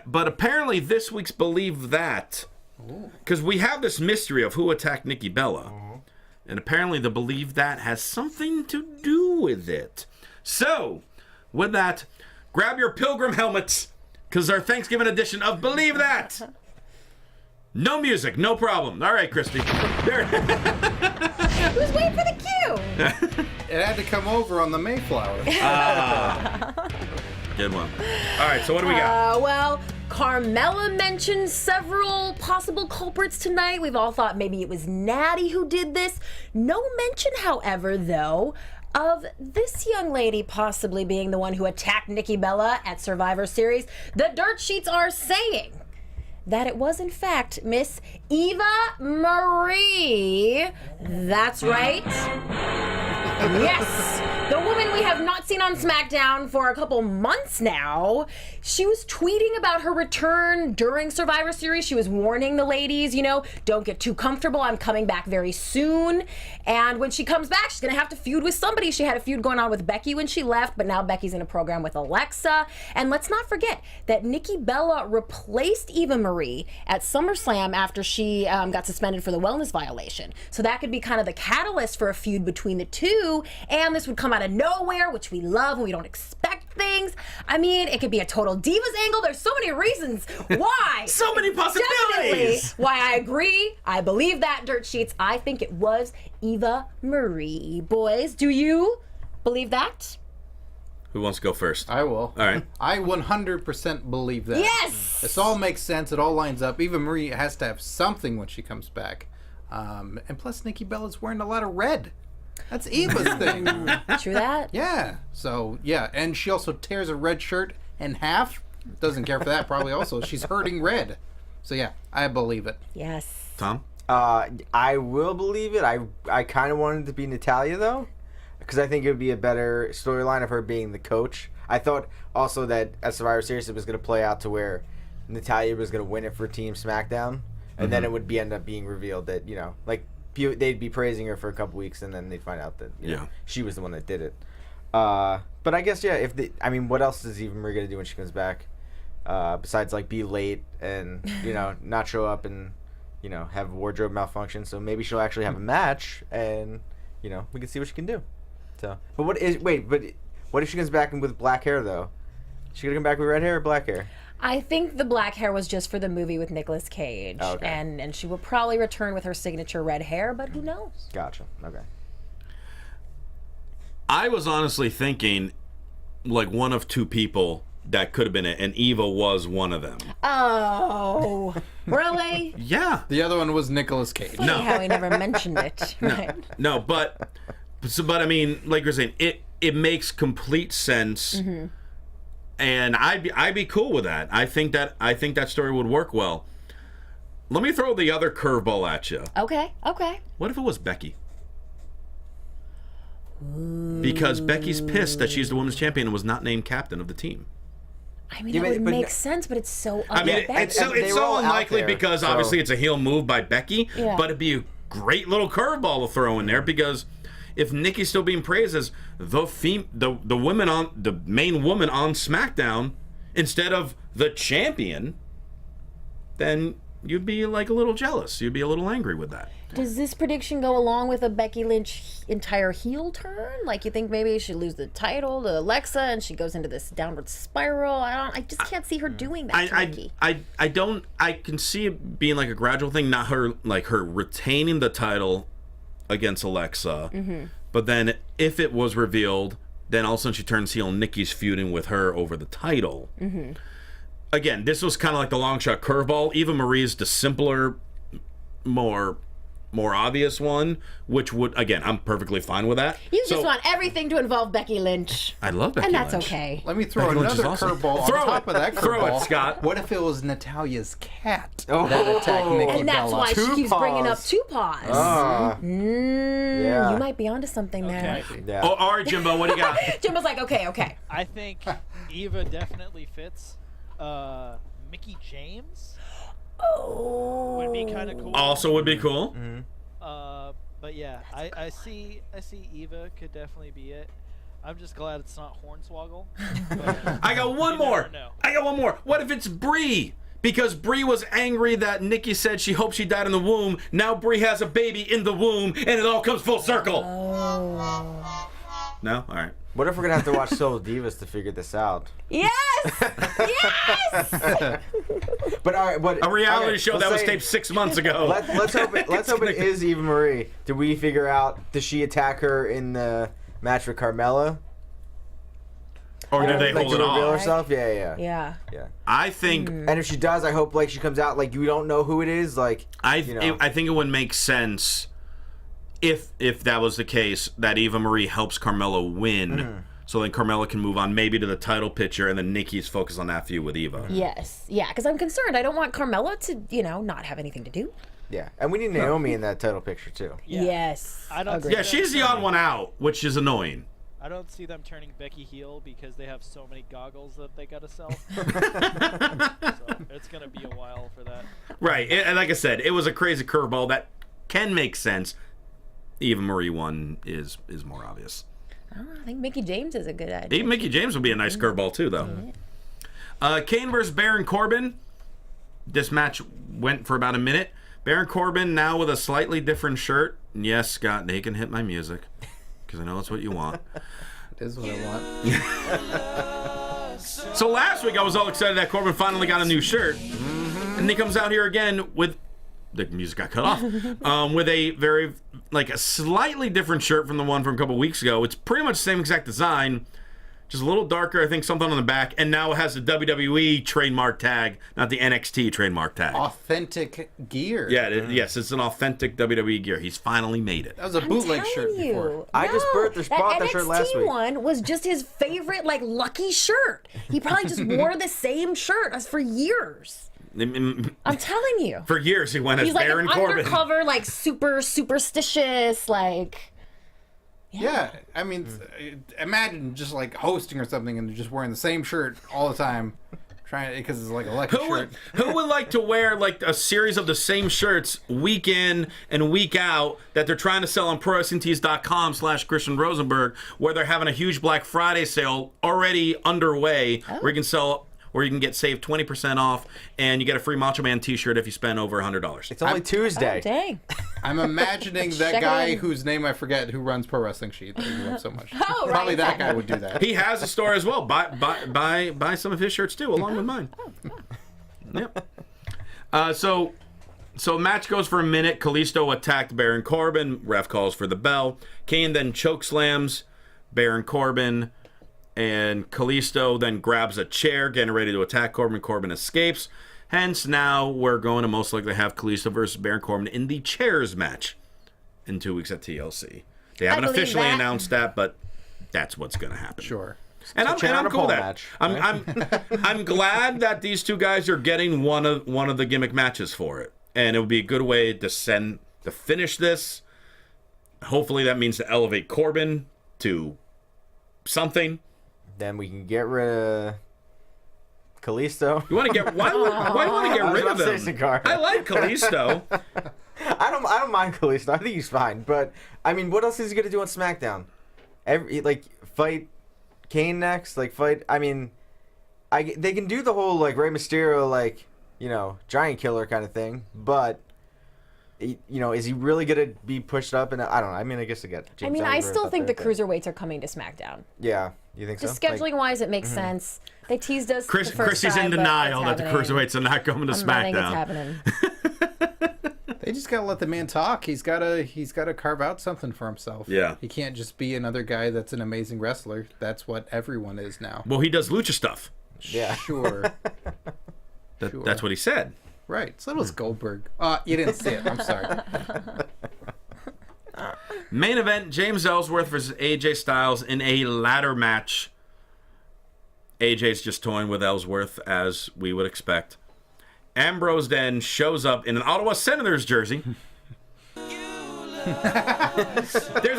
But apparently this week's Believe That, because we have this mystery of who attacked Nikki Bella. And apparently the Believe That has something to do with it. So, with that, grab your pilgrim helmets, because our Thanksgiving edition of Believe That. No music, no problem. All right, Christy. There. Who's waiting for the cue? It had to come over on the Mayflower. Good one. All right, so what do we got? Well, Carmella mentioned several possible culprits tonight. We've all thought maybe it was Natty who did this. No mention, however, though, of this young lady possibly being the one who attacked Nikki Bella at Survivor Series. The dirt sheets are saying that it was, in fact, Miss Eva Marie. That's right. Yes, the woman we have not seen on SmackDown for a couple months now. She was tweeting about her return during Survivor Series. She was warning the ladies, don't get too comfortable. I'm coming back very soon. And when she comes back, she's going to have to feud with somebody. She had a feud going on with Becky when she left, but now Becky's in a program with Alexa. And let's not forget that Nikki Bella replaced Eva Marie at SummerSlam after she got suspended for the wellness violation. So that could be kind of the catalyst for a feud between the two. And this would come out of nowhere, which we love when we don't expect things. I mean, it could be a total divas angle. There's so many reasons why. So many possibilities. Definitely why I agree. I believe that, Dirt Sheets. I think it was Eva Marie. Boys, do you believe that? Who wants to go first? I will. All right. I 100% believe that. Yes! This all makes sense. It all lines up. Eva Marie has to have something when she comes back. And plus, Nikki Bella's wearing a lot of red. That's Eva's thing. True that? Yeah. So, yeah. And she also tears a red shirt in half. Doesn't care for that, probably also. She's hurting red. So, yeah, I believe it. Yes. Tom? I will believe it. I kind of wanted it to be Natalya, though, because I think it would be a better storyline of her being the coach. I thought also that at Survivor Series it was going to play out to where Natalya was going to win it for Team SmackDown, and then it would end up being revealed that, like they'd be praising her for a couple weeks, and then they'd find out that you know, Yeah. she was the one that did it. But I guess what else is Eva Marie gonna do when she comes back? Besides like be late and not show up and have wardrobe malfunction. So maybe she'll actually have a match, and we can see what she can do. So, but what if she comes back with black hair though? She gonna come back with red hair or black hair? I think the black hair was just for the movie with Nicolas Cage, Oh, okay. and she will probably return with her signature red hair, but who knows? Gotcha. Okay. I was honestly thinking, like, one of two people that could have been it, and Eva was one of them. Oh, really? Yeah. The other one was Nicolas Cage. Funny how he never mentioned it. Right. No, but I mean, like you're saying, it makes complete sense, and I'd be cool with that. I think that story would work well. Let me throw the other curveball at you. Okay. What if it was Becky? Because Becky's pissed that she's the women's champion and was not named captain of the team. I mean, Yeah, that would but make no- sense, but it's so I mean, it's so, They it's were so all out unlikely there, because so- obviously it's a heel move by Becky, Yeah. but it'd be a great little curveball to throw in there because if Nikki's still being praised as the main woman on SmackDown instead of the champion, then you'd be like a little jealous. You'd be a little angry with that. Does this prediction go along with a Becky Lynch entire heel turn? Like, you think maybe she lose the title to Alexa and she goes into this downward spiral? I just can't see her doing that to Becky. I can see it being like a gradual thing, not her retaining the title against Alexa. But then if it was revealed, then all of a sudden she turns heel and Nikki's feuding with her over the title. Again, this was kind of like the long shot curveball. Eva Marie's the simpler, more obvious one, which would, again, I'm perfectly fine with that. You just want everything to involve Becky Lynch. I love Becky And that's Lynch. okay. Let me throw Becky Lynch is another awesome. curveball on Throw top it. of that curveball. Throw it, Scott. What if it was Natalia's cat Oh. that attacked Nikki And that's Bella? why she Two keeps bringing up paws. two paws. Yeah. You might be onto something there. Yeah. Oh, all right, Jimbo, what do you got? Jimbo's like, okay. I think Eva definitely fits. Mickey James Oh. would be kind of cool. Also would be cool. But yeah, I see Eva could definitely be it. I'm just glad it's not Hornswoggle. But I got one you more. never know. I got one more. What if it's Brie? Because Brie was angry that Nikki said she hoped she died in the womb. Now Brie has a baby in the womb, and it all comes full circle. No? All right. What if we're gonna have to watch Soul Divas to figure this out? Yes! Yes! But all right, A reality show that was taped 6 months ago. Let's hope it is Eva Marie. Did we figure out? Does she attack her in the match with Carmella? Or did they Like hold to it reveal off? herself? Yeah. Yeah. I think And if she does, I hope like she comes out like you don't know who it is. Like I think it would make sense if that was the case that Eva Marie helps Carmella win, so then Carmella can move on maybe to the title picture, and then Nikki's focused on that feud with Eva. Yes. Yeah, because I'm concerned. I don't want Carmella to, not have anything to do. yeah, and we need Naomi in that title picture too. Yeah. Yes. I don't Agree. see Yeah, them she's the odd turning- one out, which is annoying. I don't see them turning Becky heel because they have so many goggles that they gotta sell. So it's gonna be a while for that. Right, and like I said, it was a crazy curveball that can make sense. Eva Marie one is more obvious. I think Mickey James is a good idea. Even Mickey James would be a nice curveball too, though. Kane versus Baron Corbin. This match went for about a minute. Baron Corbin now with a slightly different shirt. And yes, Scott, they can hit my music because I know that's what you want. It is what I want. So last week I was all excited that Corbin finally got a new shirt, and he comes out here again with the music got cut off with a a slightly different shirt from the one from a couple weeks ago. It's pretty much the same exact design, just a little darker. I think something on the back, and now it has the WWE trademark tag, not the NXT trademark tag. Authentic gear. Yeah, yes, it's an authentic WWE gear. He's finally made it. That was a I'm bootleg telling shirt you. before. I just bought that shirt last week. one was just his favorite, lucky shirt. He probably just wore the same shirt as for years. I'm telling you. For years, he went as He's like Baron an Corbin. undercover, super superstitious, Yeah, I mean, imagine just hosting or something and just wearing the same shirt all the time. trying because it's like a lucky shirt. Who would like to wear like a series of the same shirts week in and week out that they're trying to sell on ProWrestlingTees.com/Christian Rosenberg, where they're having a huge Black Friday sale already underway, where you can get saved 20% off, and you get a free Macho Man T-shirt if you spend over $100. It's only Tuesday. Oh, dang. I'm imagining that Check it guy in. whose name I forget who runs Pro Wrestling Sheet that you love so much. Oh, Probably right, that exactly. guy would do that. He has a store as well. Buy some of his shirts too, along with mine. Yep. So match goes for a minute. Kalisto attacked Baron Corbin. Ref calls for the bell. Kane then choke slams Baron Corbin. And Kalisto then grabs a chair, getting ready to attack Corbin. Corbin escapes. Hence, now we're going to most likely have Kalisto versus Baron Corbin in the chairs match in 2 weeks at TLC. They haven't believe officially that. announced that, but that's what's going to happen. Sure. And I'm chair and a cool pole with that. match, I'm glad that these two guys are getting one of the gimmick matches for it, and it would be a good way to finish this. Hopefully, that means to elevate Corbin to something. Then we can get rid of Kalisto. You want to get why you want to get rid of about to him? say Sakara. I like Kalisto. I don't mind Kalisto. I think he's fine. But I mean, what else is he gonna do on SmackDown? Fight Kane next. Fight. I mean, they can do the whole Rey Mysterio giant killer kind of thing. But is he really gonna be pushed up? And I don't know. I mean, I guess I still think the cruiserweights are coming to SmackDown. Yeah, you think so? Just scheduling wise, it makes sense. They teased us. the first Chrissy's in time, but denial it's that the happening. cruiserweights are not coming to I think it's SmackDown. happening. They just gotta let the man talk. He's gotta carve out something for himself. Yeah. He can't just be another guy that's an amazing wrestler. That's what everyone is now. Well, he does lucha stuff. Yeah. Sure. That's what he said. Right. So was Goldberg. You didn't see it. I'm sorry. Main event: James Ellsworth versus AJ Styles in a ladder match. AJ's just toying with Ellsworth, as we would expect. Ambrose then shows up in an Ottawa Senators jersey. There's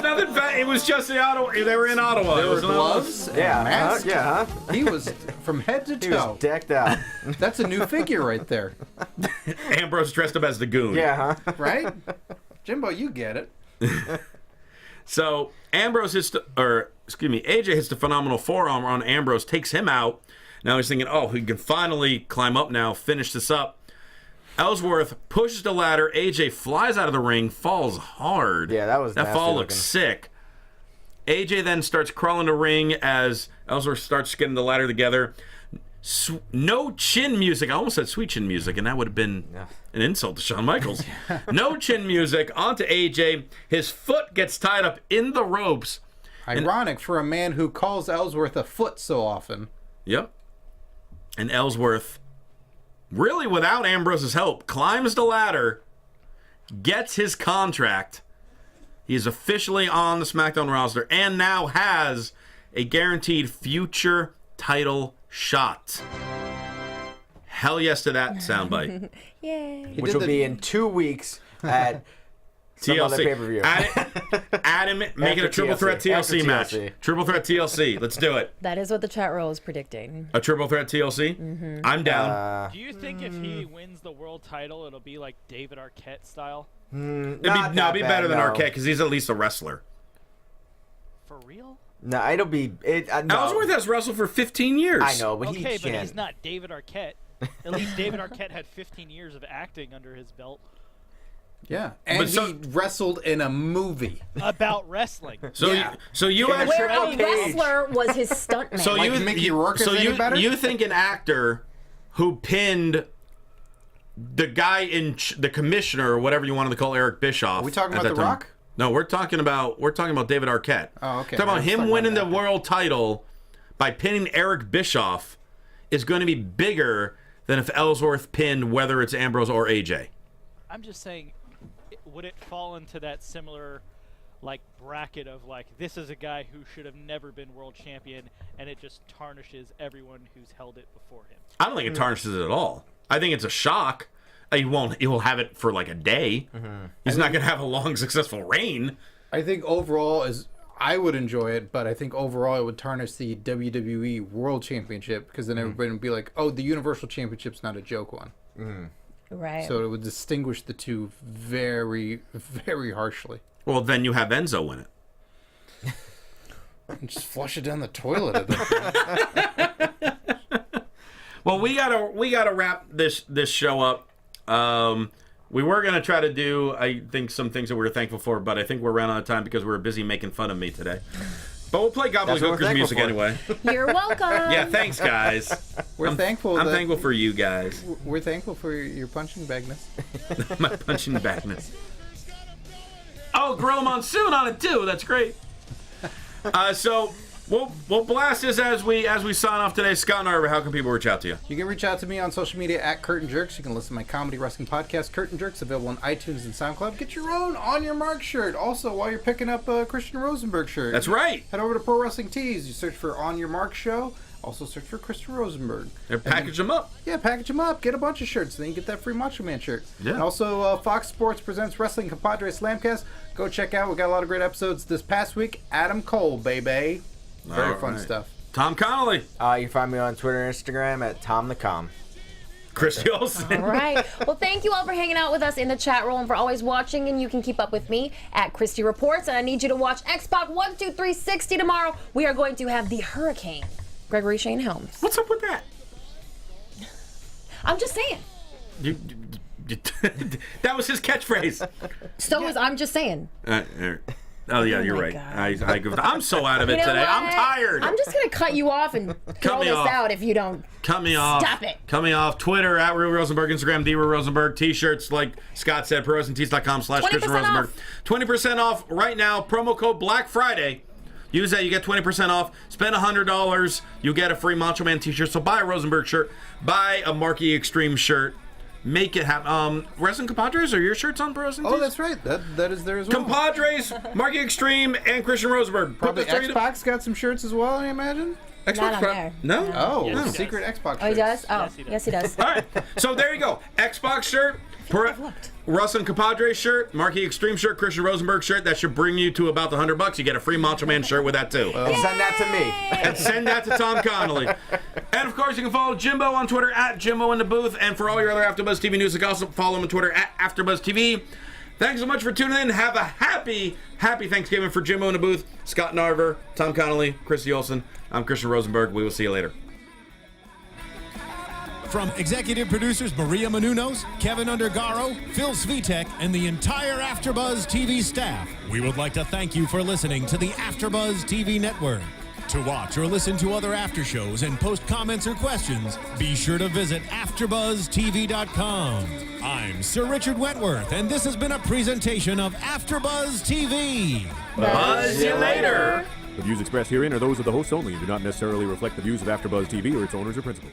nothing. It was just the Ottawa. They were in Ottawa. There It were was an gloves. and Yeah. mask. Yeah. He was from head to He was toe. decked out. That's a new figure right there. Ambrose dressed up as the Goon. Yeah. Huh? Right? Jimbo, you get it. So AJ hits the phenomenal forearm on Ambrose, takes him out. Now he's thinking, oh, he can finally climb up now, finish this up. Ellsworth pushes the ladder. AJ flies out of the ring, falls hard. Yeah, that was that nasty fall looking. looks sick. AJ then starts crawling the ring as Ellsworth starts getting the ladder together. No chin music. I almost said sweet chin music, and that would have been an insult to Shawn Michaels. No chin music. Onto AJ. His foot gets tied up in the ropes. Ironic for a man who calls Ellsworth a foot so often. Yep. And Ellsworth, really without Ambrose's help, climbs the ladder, gets his contract. He is officially on the SmackDown roster and now has a guaranteed future title shot. Hell yes to that soundbite. Yay. Which will be in 2 weeks at some other TLC. pay-per-view. Add him, make it a triple threat TLC After match. TLC. Triple threat TLC. Let's do it. That is what the chat roll is predicting. A triple threat TLC? I'm down. Do you think if he wins the world title, it'll be like David Arquette style? It'd be better than Arquette because he's at least a wrestler. For real? No, it'll be. No. Ellsworth has wrestled for 15 years. I know, but he Okay, can't. but he's not David Arquette. At least David Arquette had 15 years of acting under his belt Yeah. And he wrestled in a movie. about wrestling. So, Yeah. you Where actually. a wrestler was his stuntman. So Like Mickey Rourke is any better? you think an actor who pinned the guy in the commissioner or whatever you wanted to call Eric Bischoff? Are we talking at about that The time- Rock? No, we're talking about David Arquette. Oh, okay. Talking about I was him talking winning the about that. world title by pinning Eric Bischoff is going to be bigger than if Ellsworth pinned whether it's Ambrose or AJ. I'm just saying, would it fall into that similar bracket of this is a guy who should have never been world champion, and it just tarnishes everyone who's held it before him? I don't think it tarnishes it at all. I think it's a shock. He will have it for a day. He's not going to have a long, successful reign. I think overall I would enjoy it, but I think overall it would tarnish the WWE World Championship because then everybody would be like, "Oh, the Universal Championship's not a joke one." Right. So it would distinguish the two very, very harshly. Well, then you have Enzo win it. And just flush it down the toilet at that point. Well, we gotta wrap this show up. We were gonna try to do, I think, some things that we were thankful for, but I think we're running out of time because we were busy making fun of me today. But we'll play Gobbledygooker's music anyway. You're welcome. Yeah, thanks, guys. I'm thankful for you guys. We're thankful for your punching bagness. My punching backness. Oh, Gorilla Monsoon on it too. That's great. So we'll blast this as we sign off today. Scott Narver, how can people reach out to you? You can reach out to me on social media at Curtain Jerks. You can listen to my comedy wrestling podcast, Curtain Jerks, available on iTunes and SoundCloud. Get your own On Your Mark shirt. Also, while you're picking up a Christian Rosenberg shirt. That's right. Head over to Pro Wrestling Tees. You search for On Your Mark Show. Also search for Christian Rosenberg. Package them up. Yeah, package them up. Get a bunch of shirts. Then you get that free Macho Man shirt. Yeah. And also, Fox Sports presents Wrestling Compadre Slamcast. Go check out. We got a lot of great episodes this past week. Adam Cole, baby. Very fun stuff. Tom Connolly. You can find me on Twitter and Instagram at TomTheCom. Christy Olson. All right. Well, thank you all for hanging out with us in the chat room and for always watching. And you can keep up with me at Christy Reports. And I need you to watch Xbox 12360 tomorrow. We are going to have the Hurricane, Gregory Shane Helms. What's up with that? I'm just saying. That was his catchphrase. So is I'm just saying. Oh yeah, you're my right. God. I'm so out of it You know today. what? I'm tired. I'm just gonna cut you off and throw me this off. out if you don't. Cut me off. Stop it. Cut me off. Twitter at Real Rosenberg. Instagram D Real Rosenberg. T-shirts like Scott said. ProWrestlingTees.com/Christian 20% Rosenberg. off. 20% off right now. Promo code Black Friday. Use that. You get 20% off. Spend $100. You get a free Macho Man T-shirt. So buy a Rosenberg shirt. Buy a Marky Extreme shirt. Make it happen. Wrestling Compadres, are your shirts on Pro Wrestling Oh, Tees? that's right. That is there as well. Compadres, Marky Extreme, and Christian Rosenberg. Probably Put the three to- Xbox got some shirts as well, I imagine. Xbox Not on Pro- there. No? Oh, Yes, he does. secret Xbox Oh, he shirts. does? Oh, Yes, he does. yes, he does. All right. So there you go. Xbox shirt, I've looked. Wrestling Compadres shirt, Marky Extreme shirt, Christian Rosenberg shirt. That should bring you to about the $100. You get a free Macho Man shirt with that too. And send that to me. And send that to Tom Connolly. And of course, you can follow Jimbo on Twitter at Jimbo in the Booth. And for all your other AfterBuzz TV news, you can also follow him on Twitter at AfterBuzz TV. Thanks so much for tuning in. Have a happy Thanksgiving for Jimbo in the Booth, Scott Narver, Tom Connolly, Christy Olson. I'm Christian Rosenberg. We will see you later. From executive producers Maria Menounos, Kevin Undergaro, Phil Svitek, and the entire AfterBuzz TV staff, we would like to thank you for listening to the AfterBuzz TV network. To watch or listen to other after shows and post comments or questions, be sure to visit AfterBuzzTV.com. I'm Sir Richard Wentworth, and this has been a presentation of AfterBuzz TV. Buzz you later. The views expressed herein are those of the hosts only and do not necessarily reflect the views of AfterBuzz TV or its owners or principals.